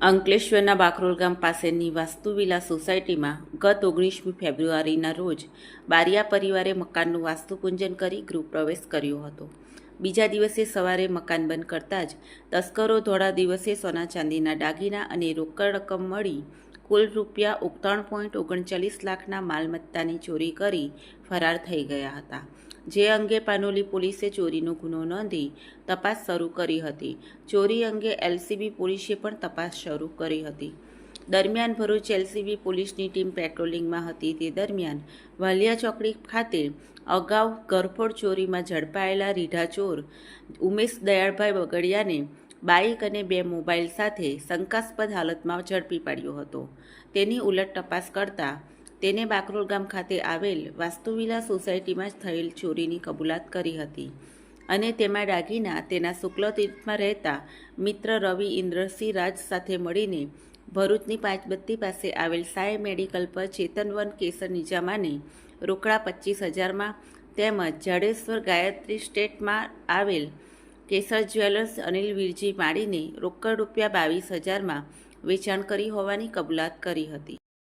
અંકલેશ્વરના બાકરોલ ગામ પાસેની વાસ્તુવિલા સોસાયટીમાં ગત 19મી ફેબ્રુઆરીના રોજ બારિયા પરિવારે મકાનનું વાસ્તુપૂજન કરી ગૃહપ્રવેશ કર્યો હતો. બીજા દિવસે સવારે મકાન બંધ કરતા જ તસ્કરો ધોળા દિવસે સોના ચાંદીના દાગીના અને રોકડ રકમ મળી કુલ રૂપિયા 3.39 લાખના માલમત્તાની ચોરી કરી ફરાર થઈ ગયા હતા. જે અંગે પાનોલી પોલીસે ચોરીનો ગુનો નોંધી તપાસ શરૂ કરી હતી. ચોરી અંગે એલસીબી પોલીસે પણ તપાસ શરૂ કરી હતી. દરમિયાન ભરૂચ એલસીબી પોલીસની ટીમ પેટ્રોલિંગમાં હતી. તે દરમિયાન વાલિયા ચોકડી ખાતે અગાઉ ઘરફોડ ચોરીમાં ઝડપાયેલા રીઢા ચોર ઉમેશ દયાળભાઈ બગડિયાને બાઇક અને 2 મોબાઈલ સાથે શંકાસ્પદ હાલતમાં ઝડપી પાડ્યો હતો. તેની ઉલટ તપાસ કરતા તેને બાકરોલ ગામ ખાતે આવેલ વાસ્તુવિલા સોસાયટીમાં થયેલ ચોરીની કબૂલાત કરી હતી અને તેમાં દાગીના તેના શુક્લતીર્થમાં રહેતા મિત્ર રવિ ઇન્દ્રસિંહ રાજ સાથે મળીને ભરૂચની પાંચબત્તી પાસે આવેલ સાય મેડિકલ પર ચેતનવન કેસર નિજામાને રોકડા 25,000માં તેમજ જાડેશ્વર ગાયત્રી સ્ટેટમાં આવેલ કેસર જ્વેલર્સ અનિલ વીરજી માળીને રોકડ રૂપિયા 22,000માં વેચાણ કરી હોવાની કબૂલાત કરી હતી.